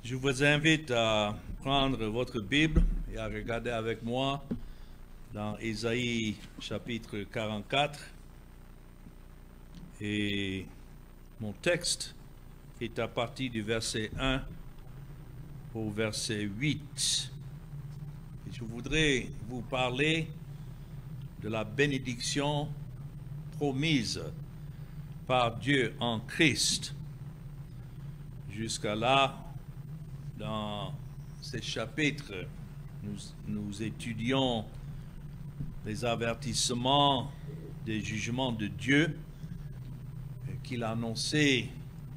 Je vous invite à prendre votre Bible et à regarder avec moi dans Ésaïe chapitre 44. Et mon texte est à partir du verset 1 au verset 8. Et je voudrais vous parler de la bénédiction promise par Dieu en Christ. Jusqu'à là, dans ces chapitres, nous étudions les avertissements des jugements de Dieu qu'il a annoncés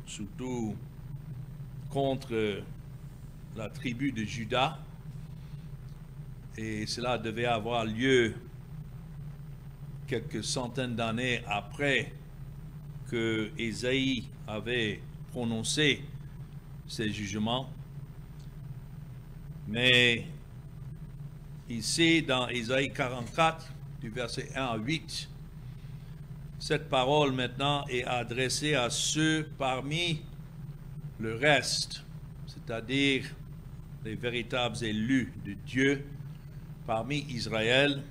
surtout contre la tribu de Juda. Et cela devait avoir lieu quelques centaines d'années après que Ésaïe avait prononcé ces jugements. Mais ici, dans Ésaïe 44, du verset 1 à 8, cette parole maintenant est adressée à ceux parmi le reste, c'est-à-dire les véritables élus de Dieu parmi Israël.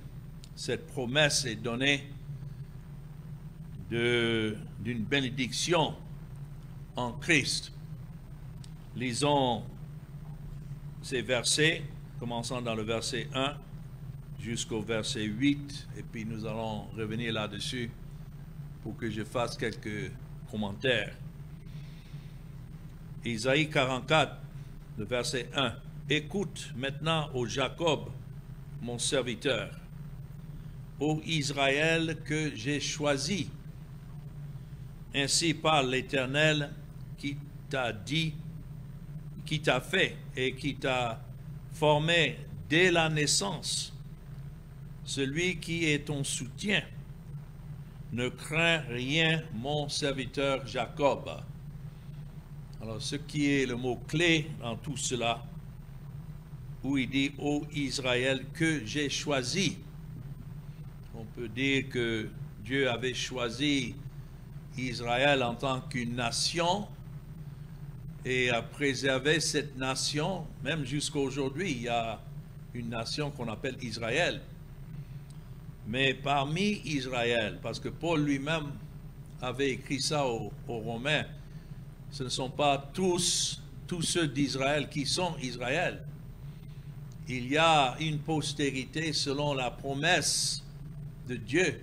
Cette promesse est donnée d'une bénédiction en Christ. Lisons ces versets, commençant dans le verset 1 jusqu'au verset 8, et puis nous allons revenir là-dessus pour que je fasse quelques commentaires. Ésaïe 44, le verset 1. « Écoute maintenant, ô Jacob, mon serviteur, ô Israël que j'ai choisi. Ainsi parle l'Éternel qui t'a dit, qui t'a fait et qui t'a formé dès la naissance, celui qui est ton soutien. Ne crains rien, mon serviteur Jacob. » Alors, ce qui est le mot-clé dans tout cela, où il dit « Ô Israël que j'ai choisi ». On peut dire que Dieu avait choisi Israël en tant qu'une nation et a préservé cette nation, même jusqu'à aujourd'hui. Il y a une nation qu'on appelle Israël. Mais parmi Israël, parce que Paul lui-même avait écrit ça aux Romains, ce ne sont pas tous ceux d'Israël qui sont Israël. Il y a une postérité selon la promesse de Dieu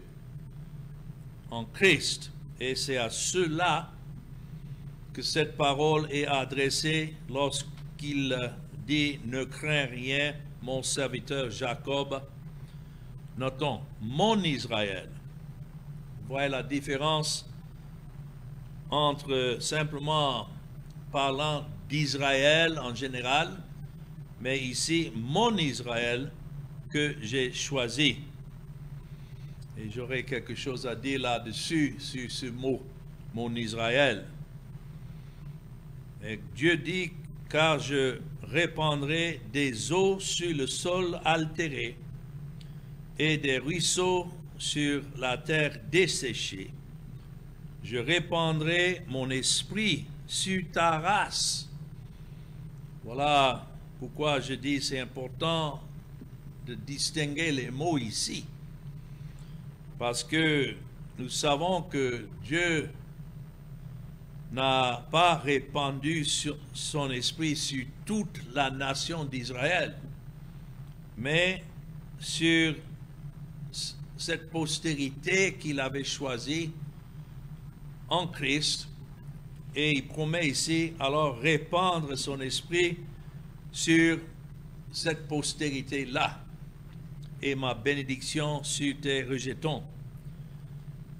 en Christ. Et c'est à ceux-là que cette parole est adressée lorsqu'il dit « Ne crains rien, mon serviteur Jacob ». Notons, mon Israël. Vous voyez la différence entre simplement parlant d'Israël en général, mais ici, mon Israël que j'ai choisi. Et j'aurai quelque chose à dire là-dessus, sur ce mot, mon Israël. Et Dieu dit, car je répandrai des eaux sur le sol altéré et des ruisseaux sur la terre desséchée. Je répandrai mon esprit sur ta race. Voilà pourquoi je dis c'est important de distinguer les mots ici. Parce que nous savons que Dieu n'a pas répandu son esprit sur toute la nation d'Israël, mais sur cette postérité qu'il avait choisie en Christ, et il promet ici alors répandre son esprit sur cette postérité-là, et ma bénédiction sur tes rejetons.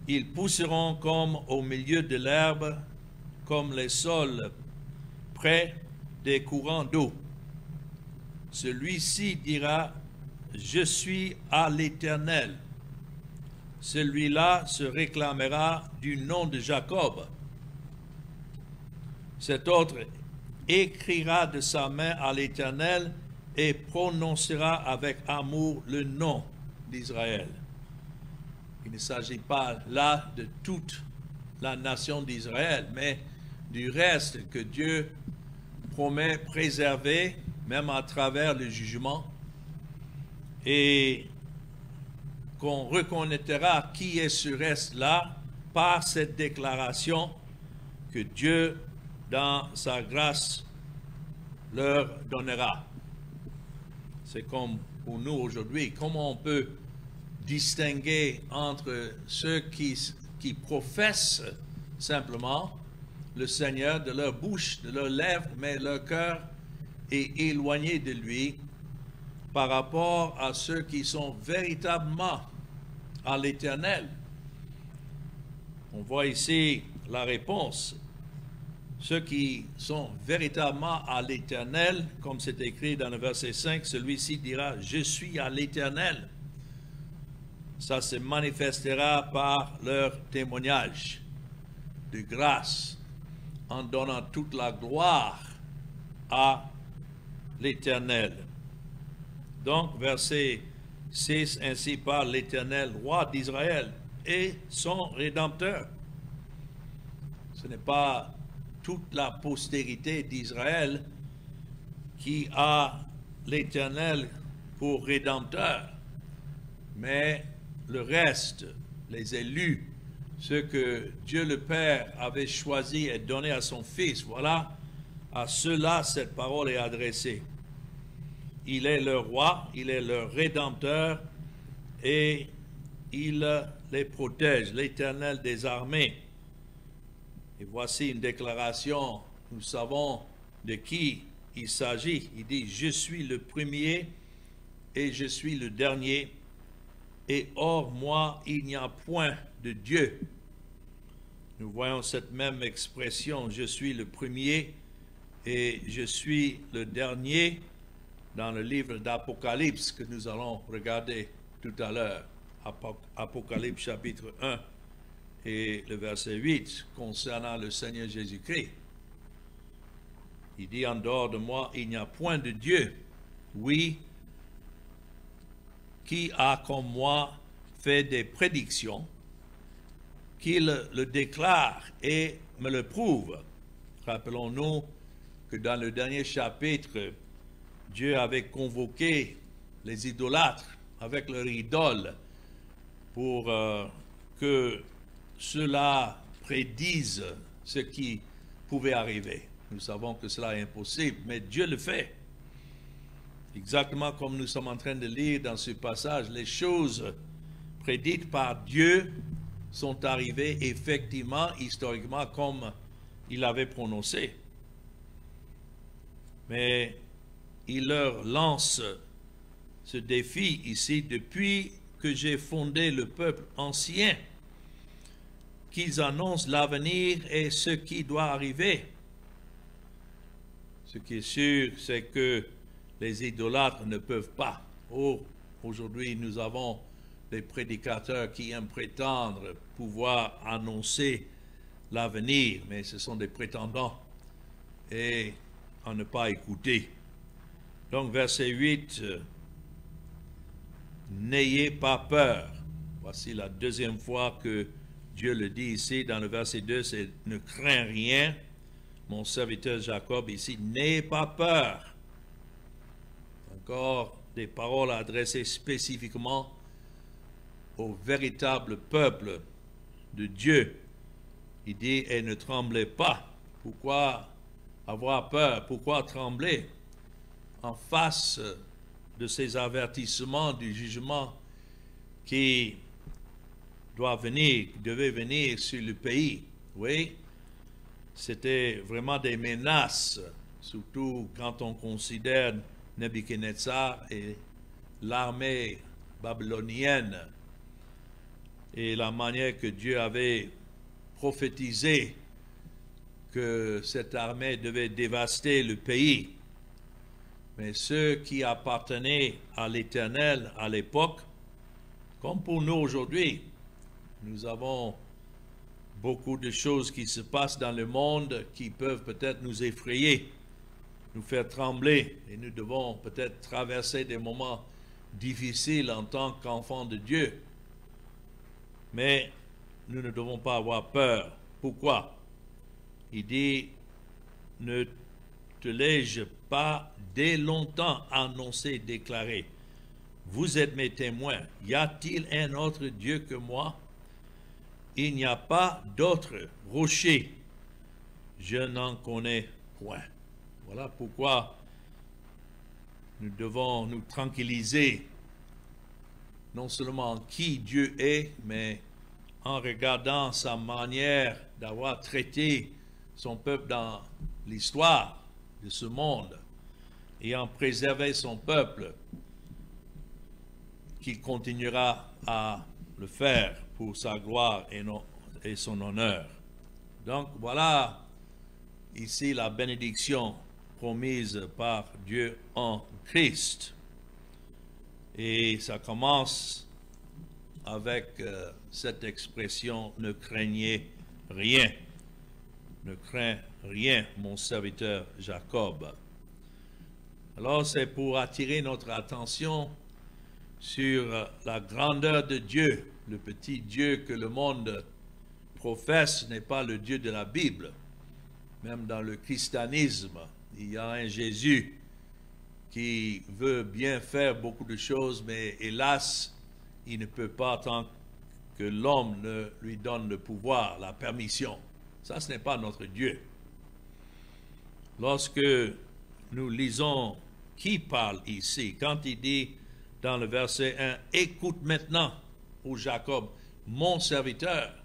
Ils pousseront comme au milieu de l'herbe, comme les sols près des courants d'eau. Celui-ci dira, je suis à l'Éternel. Celui-là se réclamera du nom de Jacob. Cet autre écrira de sa main à l'Éternel et prononcera avec amour le nom d'Israël. Il ne s'agit pas là de toute la nation d'Israël, mais du reste que Dieu promet préserver, même à travers le jugement, et qu'on reconnaîtra qui est ce reste-là par cette déclaration que Dieu, dans sa grâce, leur donnera. C'est comme pour nous aujourd'hui, comment on peut distinguer entre ceux qui professent simplement le Seigneur de leur bouche, de leurs lèvres, mais leur cœur est éloigné de lui par rapport à ceux qui sont véritablement à l'Éternel. On voit ici la réponse. Ceux qui sont véritablement à l'Éternel, comme c'est écrit dans le verset 5, celui-ci dira « Je suis à l'Éternel ». Ça se manifestera par leur témoignage de grâce, en donnant toute la gloire à l'Éternel. Donc, verset 6, ainsi parle l'Éternel, roi d'Israël, et son Rédempteur. Ce n'est pas toute la postérité d'Israël qui a l'Éternel pour Rédempteur, mais le reste, les élus, ceux que Dieu le Père avait choisi et donné à son Fils, voilà, à ceux-là cette parole est adressée. Il est leur roi, il est leur Rédempteur et il les protège, l'Éternel des armées. Et voici une déclaration, nous savons de qui il s'agit. Il dit, je suis le premier et je suis le dernier, et hors moi, il n'y a point de Dieu. Nous voyons cette même expression, je suis le premier et je suis le dernier, dans le livre d'Apocalypse que nous allons regarder tout à l'heure. Apocalypse chapitre 1 et le verset 8 concernant le Seigneur Jésus-Christ. Il dit, en dehors de moi, il n'y a point de Dieu. Oui, qui a comme moi fait des prédictions, qu'il le déclare et me le prouve. Rappelons-nous que dans le dernier chapitre, Dieu avait convoqué les idolâtres avec leur idole pour que ceux-là prédisent ce qui pouvait arriver. Nous savons que cela est impossible, mais Dieu le fait. Exactement comme nous sommes en train de lire dans ce passage, les choses prédites par Dieu sont arrivées effectivement, historiquement, comme il avait prononcé. Mais il leur lance ce défi ici, depuis que j'ai fondé le peuple ancien, qu'ils annoncent l'avenir et ce qui doit arriver. Ce qui est sûr, c'est que les idolâtres ne peuvent pas. Oh, aujourd'hui, nous avons des prédicateurs qui aiment prétendre pouvoir annoncer l'avenir, mais ce sont des prétendants et à ne pas écouter. Donc, verset 8, n'ayez pas peur. Voici la deuxième fois que Dieu le dit ici dans le verset 2, c'est ne crains rien. Mon serviteur Jacob ici, n'ayez pas peur. Encore des paroles adressées spécifiquement au véritable peuple de Dieu. Il dit, et ne tremblez pas. Pourquoi avoir peur? Pourquoi trembler en face de ces avertissements du jugement qui doit venir, qui devait venir sur le pays? Oui, c'était vraiment des menaces, surtout quand on considère Nebuchadnezzar et l'armée babylonienne et la manière que Dieu avait prophétisé que cette armée devait dévaster le pays. Mais ceux qui appartenaient à l'Éternel à l'époque, comme pour nous aujourd'hui, nous avons beaucoup de choses qui se passent dans le monde qui peuvent peut-être nous effrayer, nous faire trembler, et nous devons peut-être traverser des moments difficiles en tant qu'enfants de Dieu. Mais nous ne devons pas avoir peur. Pourquoi? Il dit, ne te l'ai-je pas dès longtemps annoncé, déclaré? Vous êtes mes témoins. Y a-t-il un autre Dieu que moi? Il n'y a pas d'autre rocher. Je n'en connais point. Voilà pourquoi nous devons nous tranquilliser, non seulement en qui Dieu est, mais en regardant sa manière d'avoir traité son peuple dans l'histoire de ce monde et en préserver son peuple, qu'il continuera à le faire pour sa gloire et son honneur. Donc voilà ici la bénédiction promise par Dieu en Christ. Et ça commence avec cette expression « ne craignez rien ». Ne crains rien, mon serviteur Jacob. Alors c'est pour attirer notre attention sur la grandeur de Dieu. Le petit Dieu que le monde professe n'est pas le Dieu de la Bible. Même dans le christianisme, il y a un Jésus qui veut bien faire beaucoup de choses, mais hélas, il ne peut pas tant que l'homme ne lui donne le pouvoir, la permission. Ça, ce n'est pas notre Dieu. Lorsque nous lisons qui parle ici, quand il dit dans le verset 1, « Écoute maintenant, ô Jacob, mon serviteur »,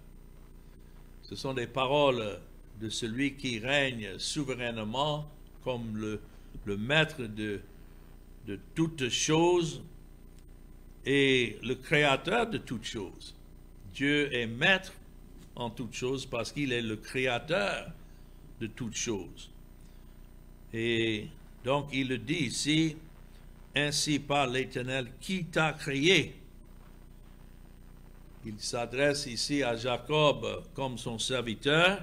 ce sont des paroles de celui qui règne souverainement comme le maître de toutes choses et le créateur de toutes choses. Dieu est maître en toutes choses parce qu'il est le créateur de toutes choses. Et donc il le dit ici, ainsi parle l'Éternel qui t'a créé. Il s'adresse ici à Jacob comme son serviteur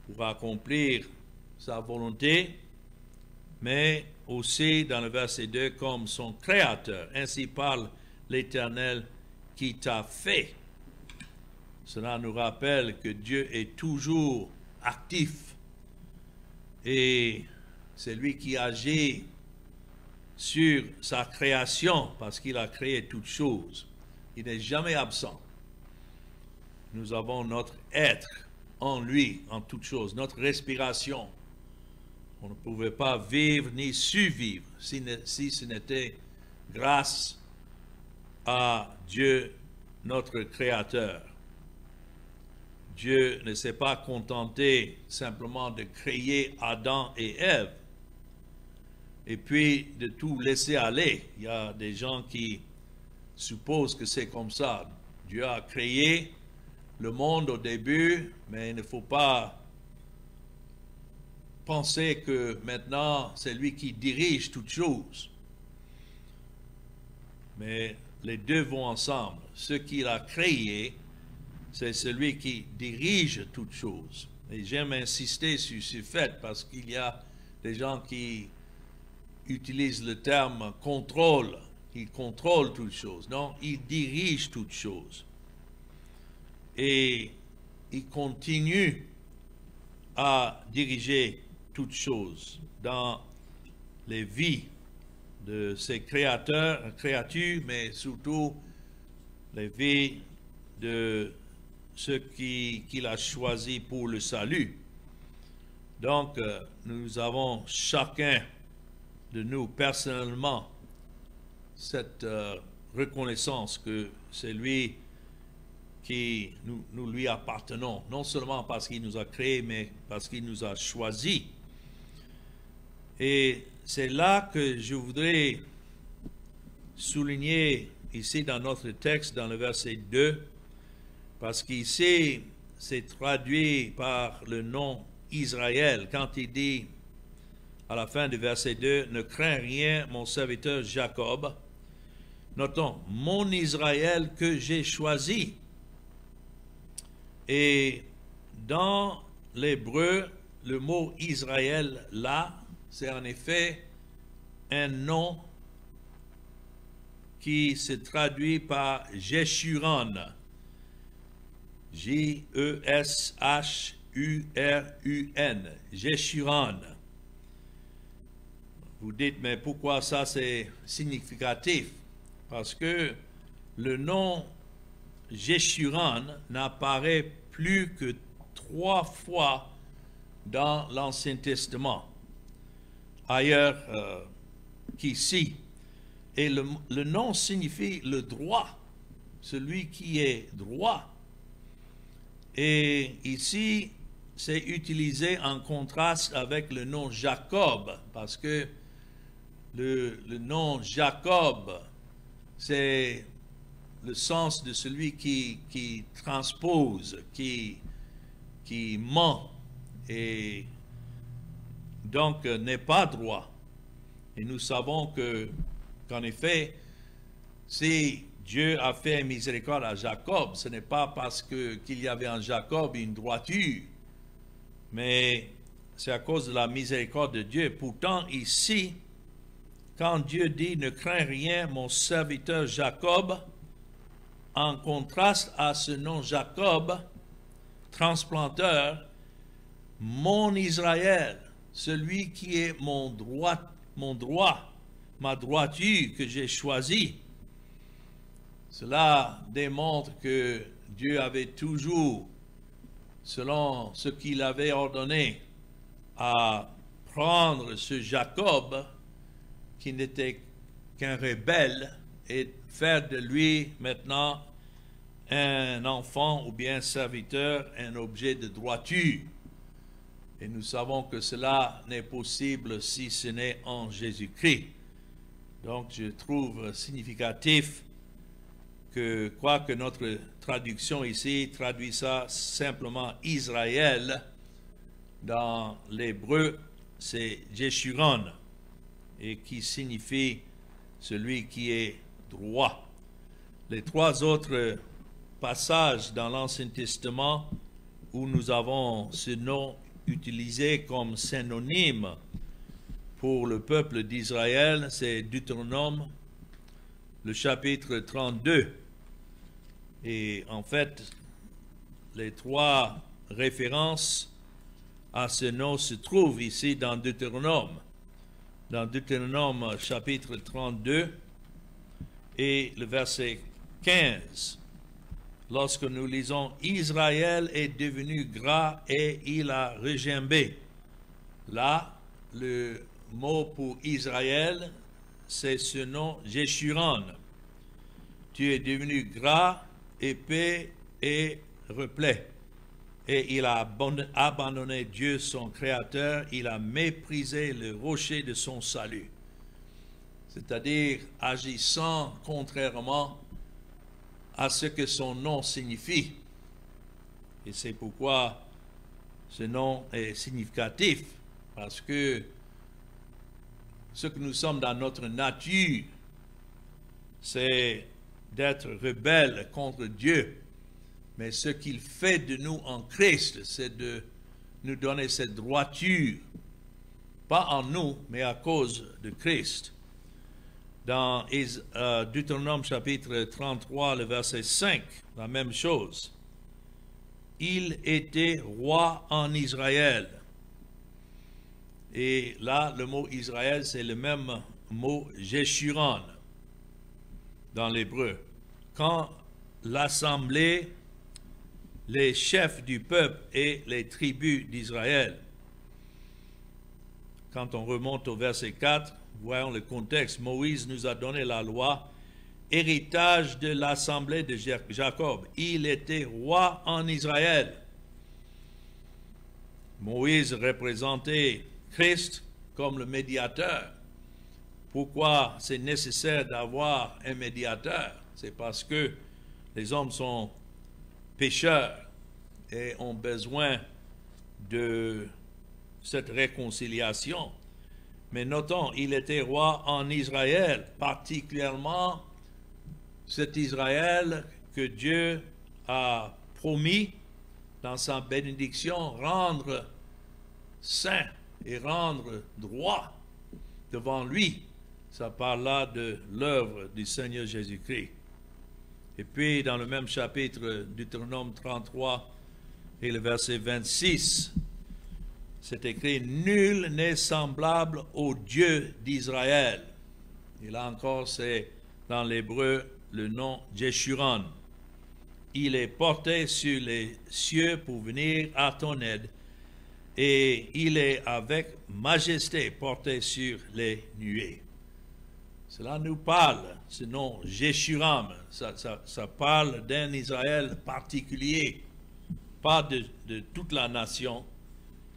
pour accomplir sa volonté, mais aussi dans le verset 2 comme son créateur. Ainsi parle l'Éternel qui t'a fait. Cela nous rappelle que Dieu est toujours actif et c'est lui qui agit sur sa création parce qu'il a créé toutes choses. Il n'est jamais absent. Nous avons notre être en lui, en toutes choses, notre respiration. On ne pouvait pas vivre ni survivre si ce n'était grâce à Dieu, notre Créateur. Dieu ne s'est pas contenté simplement de créer Adam et Ève et puis de tout laisser aller. Il y a des gens qui supposent que c'est comme ça. Dieu a créé le monde au début, mais il ne faut pas penser que maintenant c'est lui qui dirige toutes choses. Mais les deux vont ensemble. Ce qu'il a créé, c'est celui qui dirige toutes choses. Et j'aime insister sur ce fait parce qu'il y a des gens qui utilisent le terme contrôle. Il contrôle toutes choses. Non, il dirige toutes choses. Et il continue à diriger toutes choses dans les vies de ses créatures, mais surtout les vies de ceux qu'il a choisis pour le salut. Donc, nous avons chacun de nous personnellement cette reconnaissance que c'est lui qui nous lui appartenons, non seulement parce qu'il nous a créés, mais parce qu'il nous a choisis. Et c'est là que je voudrais souligner ici dans notre texte, dans le verset 2, parce qu'ici, c'est traduit par le nom Israël, quand il dit à la fin du verset 2, « Ne crains rien, mon serviteur Jacob ». Notons, « Mon Israël que j'ai choisi ». Et dans l'hébreu, le mot Israël, là, c'est en effet un nom qui se traduit par Jeshurun. J-E-S-H-U-R-U-N. Jeshurun. Vous dites, mais pourquoi ça c'est significatif? Parce que le nom Jeshurun n'apparaît plus que 3 fois dans l'Ancien Testament, ailleurs qu'ici. Et le nom signifie le droit, celui qui est droit. Et ici, c'est utilisé en contraste avec le nom Jacob, parce que le nom Jacob, c'est le sens de celui qui transpose, qui ment, et donc n'est pas droit. Et nous savons qu'en effet, si Dieu a fait miséricorde à Jacob, ce n'est pas parce qu'il y avait en Jacob une droiture, mais c'est à cause de la miséricorde de Dieu. Pourtant, ici, quand Dieu dit « Ne crains rien, mon serviteur Jacob », en contraste à ce nom Jacob, transplanteur, mon Israël, celui qui est mon droit, ma droiture que j'ai choisi. Cela démontre que Dieu avait toujours, selon ce qu'il avait ordonné, à prendre ce Jacob, qui n'était qu'un rebelle, et faire de lui maintenant un enfant ou bien un serviteur, un objet de droiture. Et nous savons que cela n'est possible si ce n'est en Jésus-Christ. Donc je trouve significatif que, quoique notre traduction ici traduit ça simplement Israël, dans l'hébreu c'est Jeshurun, et qui signifie celui qui est droit. Les 3 autres passages dans l'Ancien Testament où nous avons ce nom utilisé comme synonyme pour le peuple d'Israël, c'est Deutéronome, le chapitre 32. Et en fait, les 3 références à ce nom se trouvent ici dans Deutéronome. Dans Deutéronome chapitre 32 et le verset 15. Lorsque nous lisons « Israël est devenu gras et il a regimbé ». Là, le mot pour Israël, c'est ce nom Jeshurun. Tu es devenu gras, épais et replet. Et il a abandonné Dieu son Créateur, il a méprisé le rocher de son salut. C'est-à-dire agissant contrairement à ce que son nom signifie. Et c'est pourquoi ce nom est significatif, parce que ce que nous sommes dans notre nature, c'est d'être rebelles contre Dieu. Mais ce qu'il fait de nous en Christ, c'est de nous donner cette droiture, pas en nous, mais à cause de Christ. Dans Deutéronome chapitre 33, le verset 5, la même chose. Il était roi en Israël. Et là, le mot Israël, c'est le même mot Jeshurun dans l'hébreu. Quand l'assemblée, les chefs du peuple et les tribus d'Israël. Quand on remonte au verset 4, voyons le contexte. Moïse nous a donné la loi, héritage de l'assemblée de Jacob. Il était roi en Israël. Moïse représentait Christ comme le médiateur. Pourquoi c'est nécessaire d'avoir un médiateur? C'est parce que les hommes sont pécheurs et ont besoin de cette réconciliation. Mais notons, il était roi en Israël, particulièrement cet Israël que Dieu a promis dans sa bénédiction rendre saint et rendre droit devant lui. Ça parle là de l'œuvre du Seigneur Jésus-Christ. Et puis, dans le même chapitre, Deutéronome 33 et le verset 26, c'est écrit, nul n'est semblable au Dieu d'Israël. Et là encore, c'est dans l'hébreu le nom Jeshurun. Il est porté sur les cieux pour venir à ton aide, et il est avec majesté porté sur les nuées. Cela nous parle, ce nom Jeshurun, ça parle d'un Israël particulier, pas de toute la nation,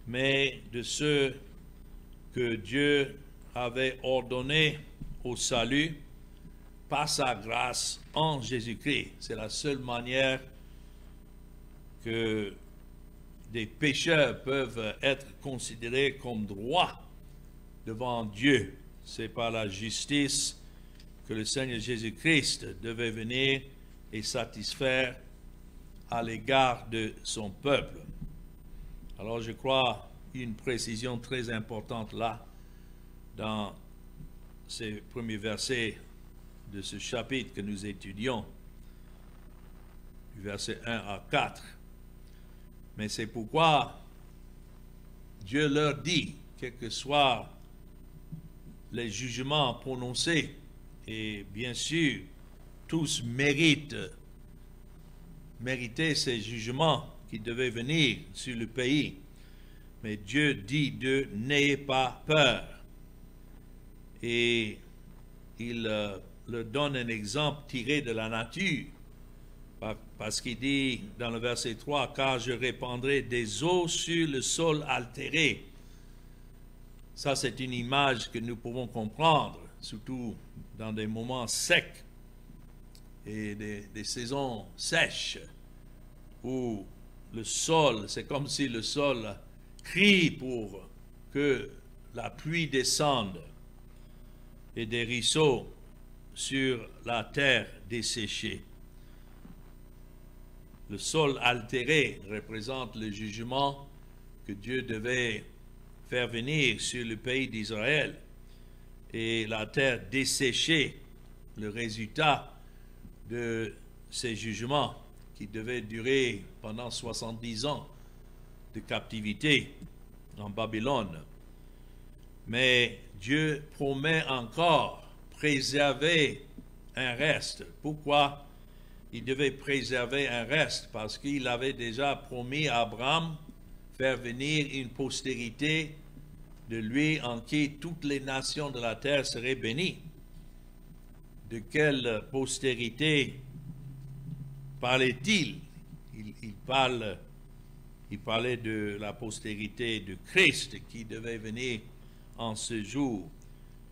mais de ceux que Dieu avait ordonné au salut par sa grâce en Jésus-Christ. C'est la seule manière que des pécheurs peuvent être considérés comme droits devant Dieu. C'est par la justice que le Seigneur Jésus-Christ devait venir et satisfaire à l'égard de son peuple. Alors je crois une précision très importante là, dans ces premiers versets de ce chapitre que nous étudions, du verset 1 à 4. Mais c'est pourquoi Dieu leur dit, quels que soient les jugements prononcés, et bien sûr, tous méritaient ces jugements qui devaient venir sur le pays. Mais Dieu dit d'eux, n'ayez pas peur. Et il leur donne un exemple tiré de la nature, parce qu'il dit dans le verset 3, « Car je répandrai des eaux sur le sol altéré. » Ça, c'est une image que nous pouvons comprendre, surtout dans des moments secs et des saisons sèches, où le sol, c'est comme si le sol crie pour que la pluie descende, et des ruisseaux sur la terre desséchée. Le sol altéré représente le jugement que Dieu devait faire venir sur le pays d'Israël, et la terre desséchée, le résultat de ces jugements qui devaient durer pendant 70 ans de captivité en Babylone. Mais Dieu promet encore préserver un reste. Pourquoi il devait préserver un reste? Parce qu'il avait déjà promis à Abraham faire venir une postérité de lui en qui toutes les nations de la terre seraient bénies. De quelle postérité parlait-il? Il parlait de la postérité de Christ qui devait venir en ce jour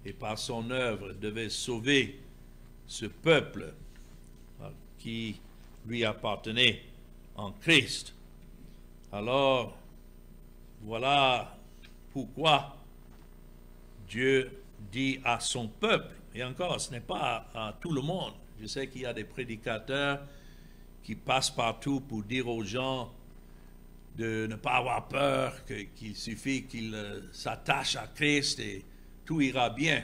et par son œuvre devait sauver ce peuple qui lui appartenait en Christ. Alors, voilà pourquoi Dieu dit à son peuple, et encore, ce n'est pas à tout le monde. Je sais qu'il y a des prédicateurs qui passent partout pour dire aux gens de ne pas avoir peur, qu'il suffit qu'ils s'attachent à Christ et tout ira bien.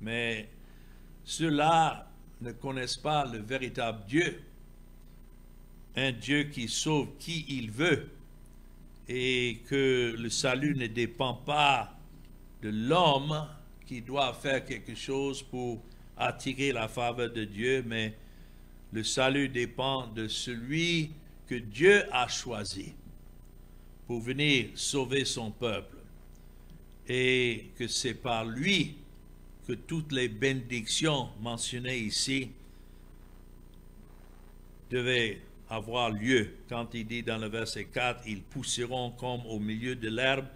Mais ceux-là ne connaissent pas le véritable Dieu, un Dieu qui sauve qui il veut, et que le salut ne dépend pas de l'homme qui doit faire quelque chose pour attirer la faveur de Dieu, mais le salut dépend de celui que Dieu a choisi pour venir sauver son peuple, et que c'est par lui que toutes les bénédictions mentionnées ici devaient avoir lieu. Quand il dit dans le verset 4, ils pousseront comme au milieu de l'herbe,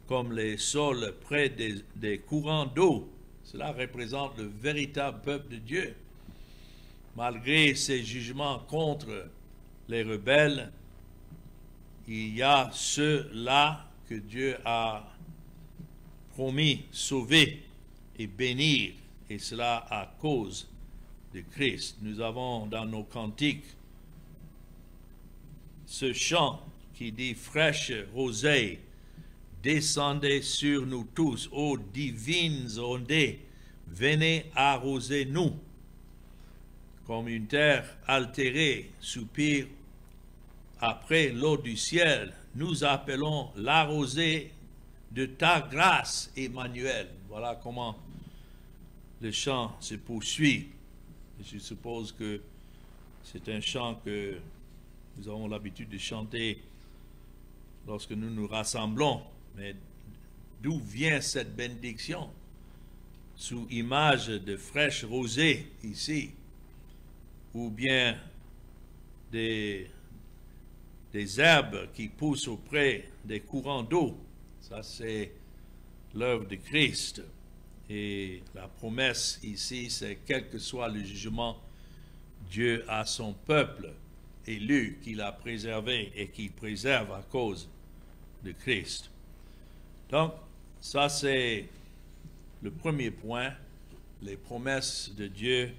comme les saules près des courants d'eau. Cela représente le véritable peuple de Dieu. Malgré ses jugements contre les rebelles, il y a ceux-là que Dieu a promis sauver et bénir, et cela à cause de Christ. Nous avons dans nos cantiques ce chant qui dit « Fraîche rosée, descendez sur nous tous, ô divines ondées, venez arroser nous. » Comme une terre altérée soupire après l'eau du ciel, nous appelons la rosée de ta grâce, Emmanuel. Voilà comment le chant se poursuit. Je suppose que c'est un chant que nous avons l'habitude de chanter lorsque nous nous rassemblons. Mais d'où vient cette bénédiction? Sous image de fraîche rosée ici, ou bien des herbes qui poussent auprès des courants d'eau. Ça, c'est l'œuvre de Christ. Et la promesse ici, c'est quel que soit le jugement, Dieu a son peuple élu qu'il a préservé et qu'il préserve à cause de Christ. Donc, ça c'est le premier point, les promesses de Dieu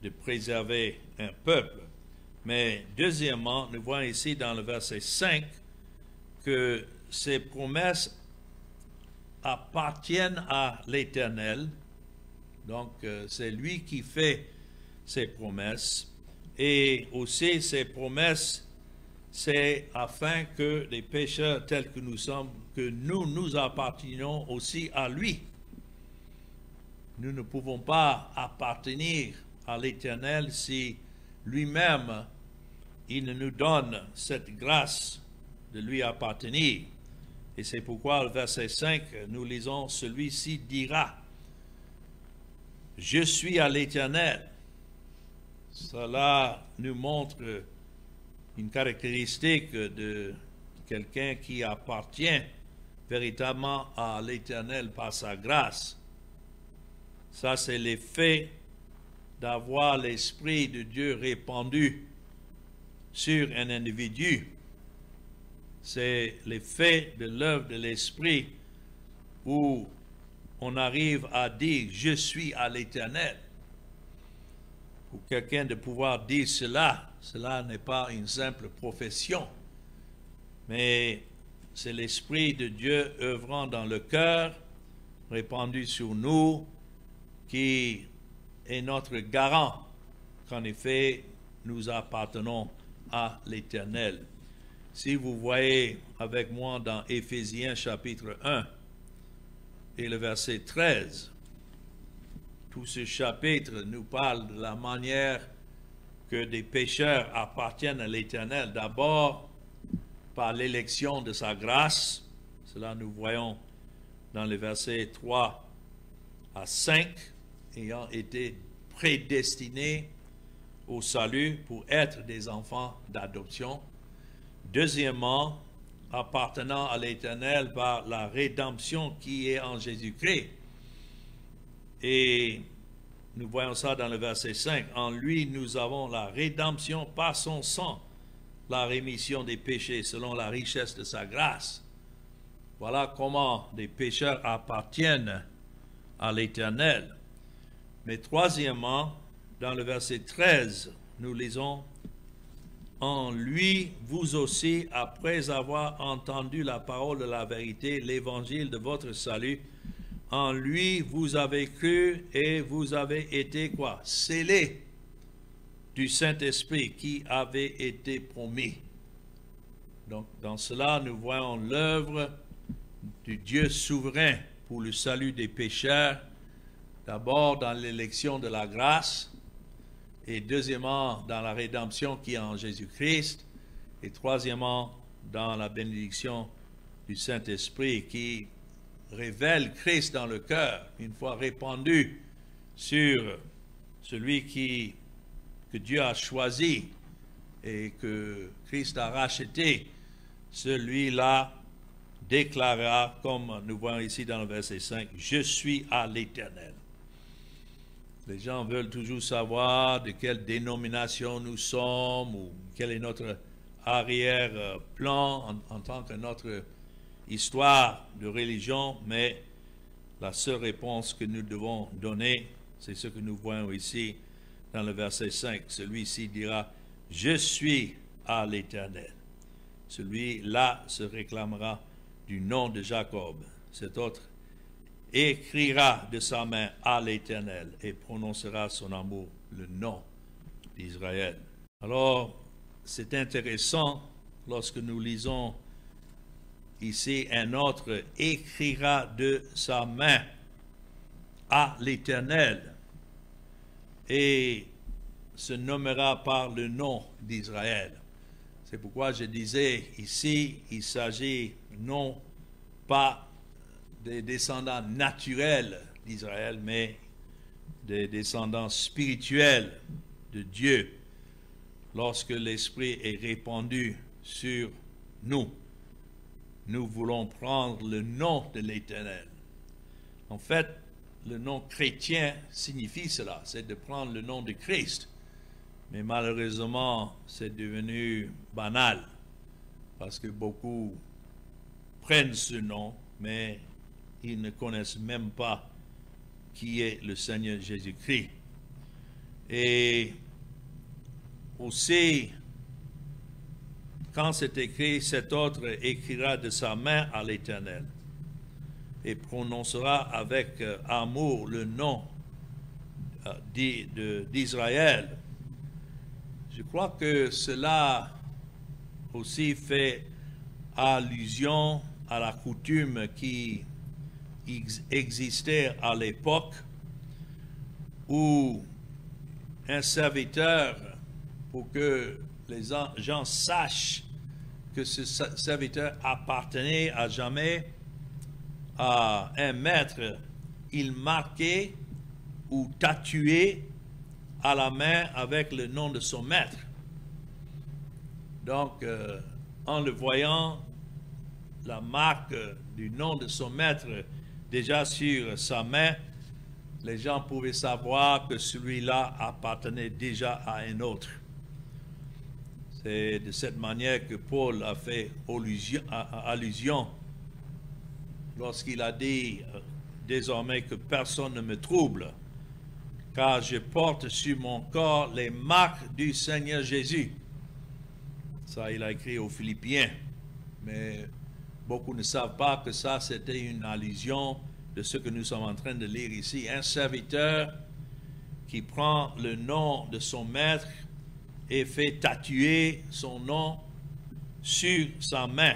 de préserver un peuple. Mais deuxièmement, nous voyons ici dans le verset 5 que ces promesses appartiennent à l'Éternel. Donc, c'est lui qui fait ces promesses. Et aussi, ces promesses, c'est afin que les pécheurs tels que nous sommes, que nous appartenons aussi à lui. Nous ne pouvons pas appartenir à l'Éternel si lui-même, il ne nous donne cette grâce de lui appartenir. Et c'est pourquoi le verset 5, nous lisons, celui-ci dira, « Je suis à l'Éternel ». Cela nous montre une caractéristique de quelqu'un qui appartient véritablement à l'Éternel par sa grâce. Ça, c'est l'effet d'avoir l'Esprit de Dieu répandu sur un individu. C'est l'effet de l'œuvre de l'Esprit où on arrive à dire « Je suis à l'Éternel ». Pour quelqu'un de pouvoir dire cela, cela n'est pas une simple profession, mais c'est l'Esprit de Dieu œuvrant dans le cœur, répandu sur nous, qui est notre garant, qu'en effet, nous appartenons à l'Éternel. Si vous voyez avec moi dans Éphésiens chapitre 1 et le verset 13, tout ce chapitre nous parle de la manière que des pécheurs appartiennent à l'Éternel. D'abord, par l'élection de sa grâce. Cela nous voyons dans les versets 3 à 5, ayant été prédestinés au salut pour être des enfants d'adoption. Deuxièmement, appartenant à l'Éternel par la rédemption qui est en Jésus-Christ. Et nous voyons ça dans le verset 5. En lui, nous avons la rédemption par son sang, la rémission des péchés selon la richesse de sa grâce. Voilà comment les pécheurs appartiennent à l'Éternel. Mais troisièmement, dans le verset 13, nous lisons « En lui, vous aussi, après avoir entendu la parole de la vérité, l'évangile de votre salut, en lui, vous avez cru et vous avez été quoi? Scellés du Saint-Esprit qui avait été promis. » Donc, dans cela, nous voyons l'œuvre du Dieu souverain pour le salut des pécheurs, d'abord dans l'élection de la grâce, et deuxièmement dans la rédemption qui est en Jésus-Christ, et troisièmement dans la bénédiction du Saint-Esprit qui révèle Christ dans le cœur, une fois répandu sur celui que Dieu a choisi et que Christ a racheté, celui-là déclarera, comme nous voyons ici dans le verset 5, « Je suis à l'Éternel ». Les gens veulent toujours savoir de quelle dénomination nous sommes ou quel est notre arrière-plan en tant que notre histoire de religion, mais la seule réponse que nous devons donner, c'est ce que nous voyons ici dans le verset 5. Celui-ci dira « Je suis à l'Éternel ». Celui-là se réclamera du nom de Jacob. Cet autre écrira de sa main à l'Éternel et prononcera son amour, le nom d'Israël. Alors, c'est intéressant lorsque nous lisons ici, un autre écrira de sa main à l'Éternel et se nommera par le nom d'Israël. C'est pourquoi je disais ici, il s'agit non pas des descendants naturels d'Israël, mais des descendants spirituels de Dieu, lorsque l'Esprit est répandu sur nous. Nous voulons prendre le nom de l'Éternel. En fait, le nom chrétien signifie cela, c'est de prendre le nom de Christ. Mais malheureusement, c'est devenu banal, parce que beaucoup prennent ce nom, mais ils ne connaissent même pas qui est le Seigneur Jésus-Christ. Et aussi, quand c'est écrit, cet autre écrira de sa main à l'Éternel et prononcera avec amour le nom d'Israël. Je crois que cela aussi fait allusion à la coutume qui existait à l'époque où un serviteur, pour que les gens sachent que ce serviteur appartenait à jamais à un maître, il marquait ou tatouait à la main avec le nom de son maître. Donc, en le voyant, la marque du nom de son maître déjà sur sa main, les gens pouvaient savoir que celui-là appartenait déjà à un autre. C'est de cette manière que Paul a fait allusion lorsqu'il a dit désormais que personne ne me trouble, car je porte sur mon corps les marques du Seigneur Jésus. Ça, il a écrit aux Philippiens, mais beaucoup ne savent pas que ça, c'était une allusion de ce que nous sommes en train de lire ici. Un serviteur qui prend le nom de son maître et fait tatouer son nom sur sa main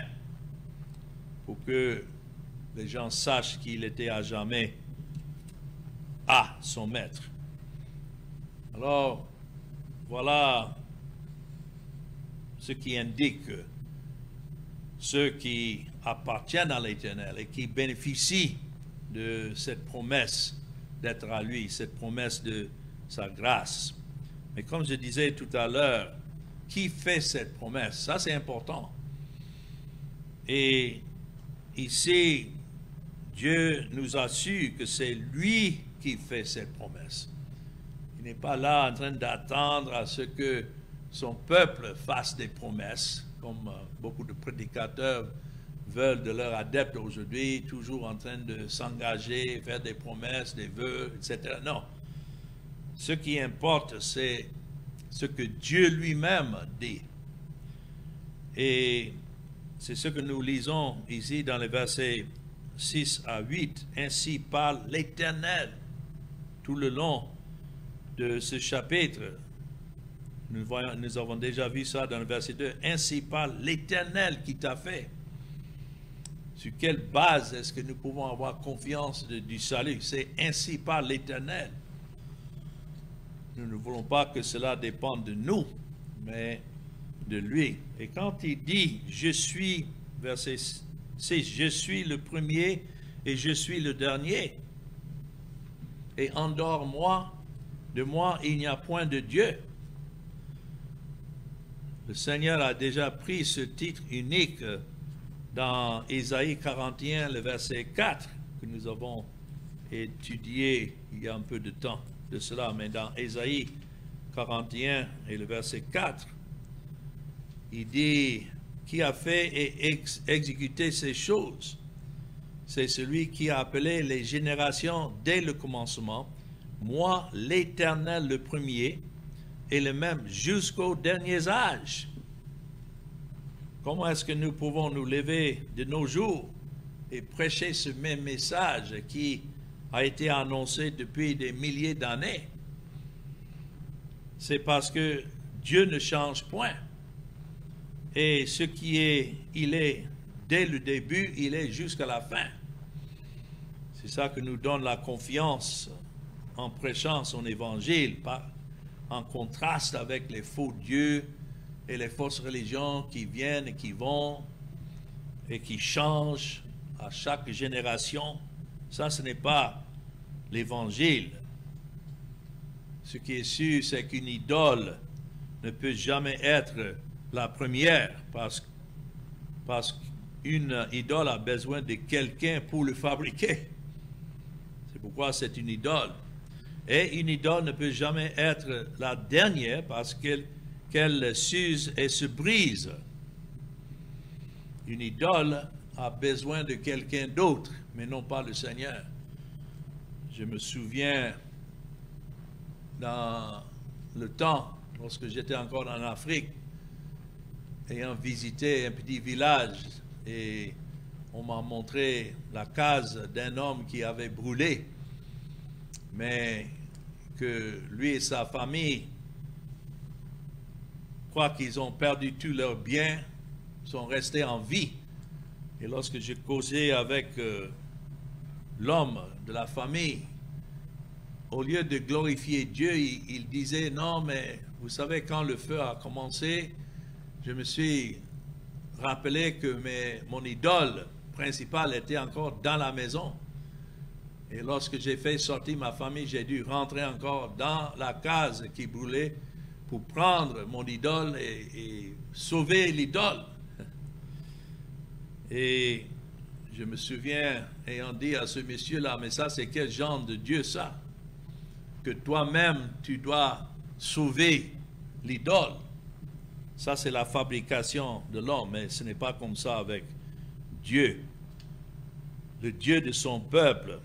pour que les gens sachent qu'il était à jamais à son maître. Alors, voilà ce qui indique que ceux qui appartiennent à l'Éternel et qui bénéficient de cette promesse d'être à lui, cette promesse de sa grâce. Mais comme je disais tout à l'heure, qui fait cette promesse? Ça, c'est important. Et ici, Dieu nous assure que c'est lui qui fait cette promesse. Il n'est pas là en train d'attendre à ce que son peuple fasse des promesses, comme beaucoup de prédicateurs veulent de leurs adeptes aujourd'hui, toujours en train de s'engager, faire des promesses, des vœux, etc. Non. Ce qui importe, c'est ce que Dieu lui-même dit. Et c'est ce que nous lisons ici dans les versets 6 à 8. Ainsi parle l'Éternel tout le long de ce chapitre. Nous avons déjà vu ça dans le verset 2. Ainsi parle l'Éternel qui t'a fait. Sur quelle base est-ce que nous pouvons avoir confiance du salut? C'est ainsi par l'Éternel. Nous ne voulons pas que cela dépende de nous, mais de lui. Et quand il dit, je suis, verset 6, je suis le premier et je suis le dernier, et en dehors de moi, il n'y a point de Dieu. Le Seigneur a déjà pris ce titre unique dans Ésaïe 41, le verset 4, que nous avons étudié il y a un peu de temps de cela, mais dans Ésaïe 41 et le verset 4, il dit, qui a fait et exécuté ces choses? C'est celui qui a appelé les générations dès le commencement, moi l'Éternel le premier, et le même jusqu'aux derniers âges. Comment est-ce que nous pouvons nous lever de nos jours et prêcher ce même message qui a été annoncé depuis des milliers d'années? C'est parce que Dieu ne change point. Et ce qui est, il est dès le début, il est jusqu'à la fin. C'est ça que nous donne la confiance en prêchant son évangile, en contraste avec les faux dieux et les fausses religions qui viennent et qui vont et qui changent à chaque génération. Ça, ce n'est pas l'évangile. Ce qui est sûr, c'est qu'une idole ne peut jamais être la première, parce qu'une idole a besoin de quelqu'un pour le fabriquer. C'est pourquoi c'est une idole. Et une idole ne peut jamais être la dernière, parce qu'elle s'use et se brise. Une idole a besoin de quelqu'un d'autre, mais non pas le Seigneur. Je me souviens dans le temps, lorsque j'étais encore en Afrique, ayant visité un petit village, et on m'a montré la case d'un homme qui avait brûlé, mais que lui et sa famille croient qu'ils ont perdu tous leurs biens, sont restés en vie. Et lorsque j'ai causé avec l'homme de la famille, au lieu de glorifier Dieu, il disait, non, mais vous savez, quand le feu a commencé, je me suis rappelé que mon idole principale était encore dans la maison. Et lorsque j'ai fait sortir ma famille, j'ai dû rentrer encore dans la case qui brûlait pour prendre mon idole et sauver l'idole. Et je me souviens ayant dit à ce monsieur-là, mais ça c'est quel genre de Dieu ça? Que toi-même tu dois sauver l'idole. Ça c'est la fabrication de l'homme, mais ce n'est pas comme ça avec Dieu. Le Dieu de son peuple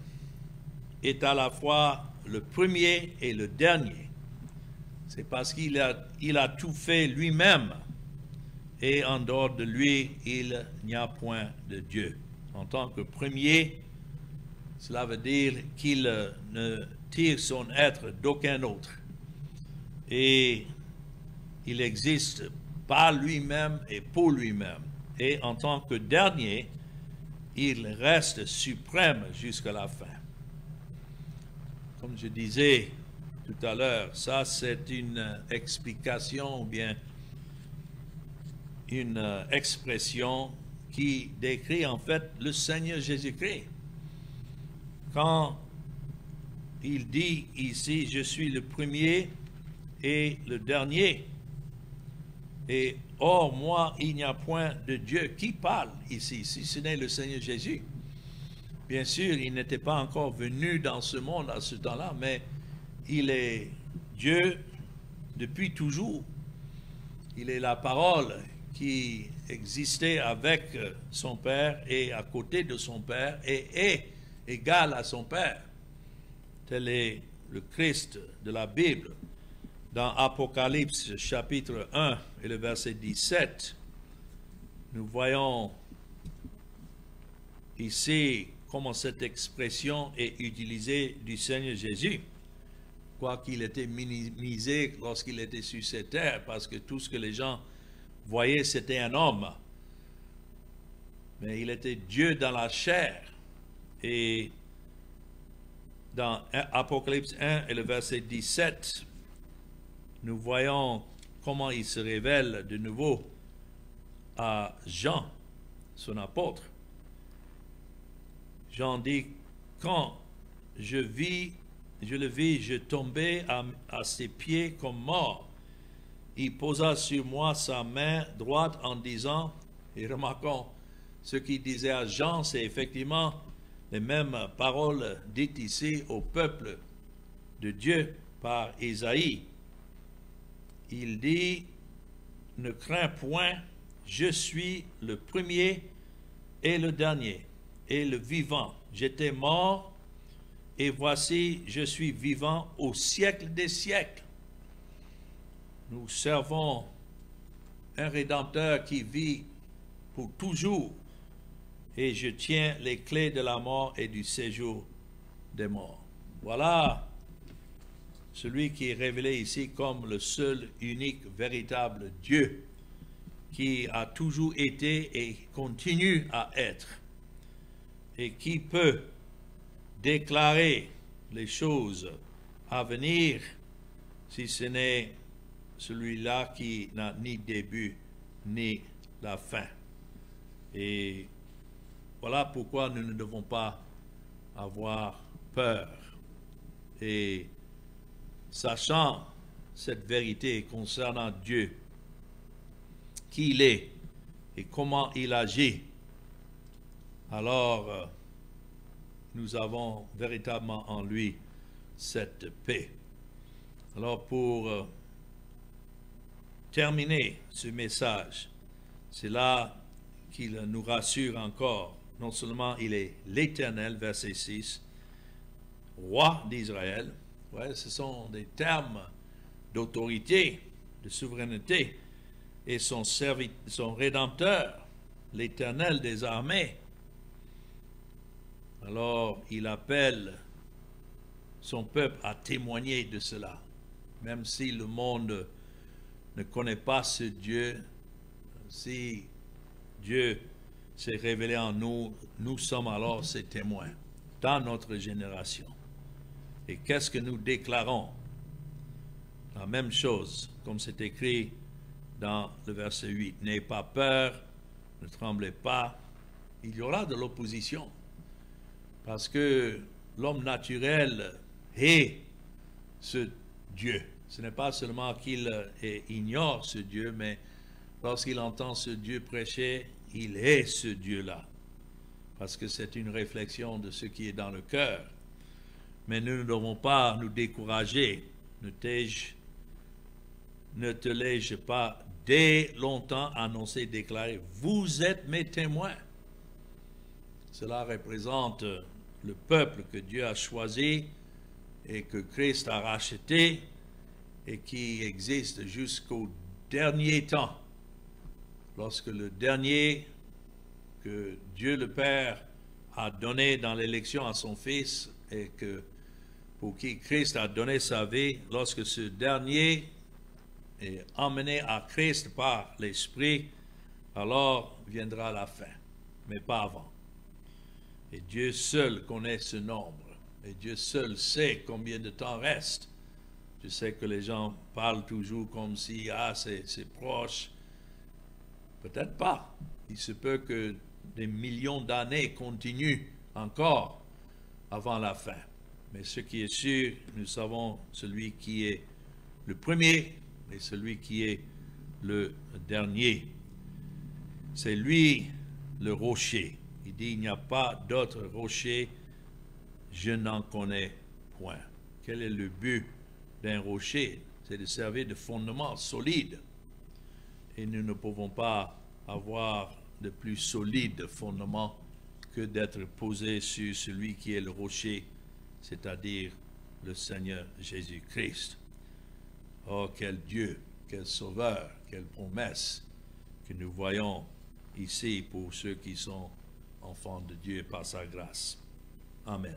est à la fois le premier et le dernier. C'est parce qu'il a tout fait lui-même, et en dehors de lui, il n'y a point de Dieu. En tant que premier, cela veut dire qu'il ne tire son être d'aucun autre. Et il existe par lui-même et pour lui-même. Et en tant que dernier, il reste suprême jusqu'à la fin. Comme je disais tout à l'heure, ça c'est une explication ou bien une expression qui décrit en fait le Seigneur Jésus-Christ. Quand il dit ici, je suis le premier et le dernier, et hors moi, il n'y a point de Dieu. Qui parle ici, si ce n'est le Seigneur Jésus? Bien sûr, il n'était pas encore venu dans ce monde à ce temps-là, mais il est Dieu depuis toujours. Il est la parole qui existait avec son Père et à côté de son Père et est égal à son Père. Tel est le Christ de la Bible. Dans Apocalypse chapitre 1 et le verset 17, nous voyons ici comment cette expression est utilisée du Seigneur Jésus, quoiqu'il était minimisé lorsqu'il était sur cette terre, parce que tout ce que les gens voyaient, c'était un homme. Mais il était Dieu dans la chair. Et dans Apocalypse 1 et le verset 17, nous voyons comment il se révèle de nouveau à Jean, son apôtre. Jean dit, quand je le vis, je tombais à ses pieds comme mort. Il posa sur moi sa main droite en disant, et remarquons, ce qu'il disait à Jean, c'est effectivement les mêmes paroles dites ici au peuple de Dieu par Ésaïe. Il dit, ne crains point, je suis le premier et le dernier et le vivant. J'étais mort et voici, je suis vivant au siècle des siècles. Nous servons un Rédempteur qui vit pour toujours et je tiens les clés de la mort et du séjour des morts. Voilà celui qui est révélé ici comme le seul, unique, véritable Dieu. qui a toujours été et continue à être, et qui peut déclarer les choses à venir si ce n'est celui-là qui n'a ni début ni la fin. Et voilà pourquoi nous ne devons pas avoir peur. Et sachant cette vérité concernant Dieu, qui il est et comment il agit, alors nous avons véritablement en lui cette paix. Alors pour terminer ce message, c'est là qu'il nous rassure encore. Non seulement il est l'Éternel, verset 6, roi d'Israël. Ouais, ce sont des termes d'autorité, de souveraineté, et son rédempteur, l'Éternel des armées. Alors il appelle son peuple à témoigner de cela, même si le monde ne connaît pas ce Dieu. Si Dieu s'est révélé en nous, nous sommes alors ses témoins dans notre génération. Et qu'est-ce que nous déclarons? La même chose, comme c'est écrit dans le verset 8. N'ayez pas peur, ne tremblez pas. Il y aura de l'opposition, parce que l'homme naturel hait ce Dieu. Ce n'est pas seulement qu'il ignore ce Dieu, mais lorsqu'il entend ce Dieu prêcher, il hait ce Dieu-là, parce que c'est une réflexion de ce qui est dans le cœur. Mais nous ne devons pas nous décourager. Ne te l'ai-je pas dès longtemps annoncé, déclaré, vous êtes mes témoins. Cela représente le peuple que Dieu a choisi et que Christ a racheté et qui existe jusqu'au dernier temps. Lorsque le dernier que Dieu le Père a donné dans l'élection à son Fils et que pour qui Christ a donné sa vie, lorsque ce dernier est emmené à Christ par l'Esprit, alors viendra la fin, mais pas avant. Et Dieu seul connaît ce nombre, et Dieu seul sait combien de temps reste. Je sais que les gens parlent toujours comme si, c'est proche. Peut-être pas. Il se peut que des millions d'années continuent encore avant la fin. Mais ce qui est sûr, nous savons celui qui est le premier et celui qui est le dernier. C'est lui le rocher. Il dit, il n'y a pas d'autre rocher, je n'en connais point. Quel est le but d'un rocher? C'est de servir de fondement solide. Et nous ne pouvons pas avoir de plus solide fondement que d'être posé sur celui qui est le rocher, c'est-à-dire le Seigneur Jésus-Christ. Oh, quel Dieu, quel Sauveur, quelle promesse que nous voyons ici pour ceux qui sont enfants de Dieu par sa grâce. Amen.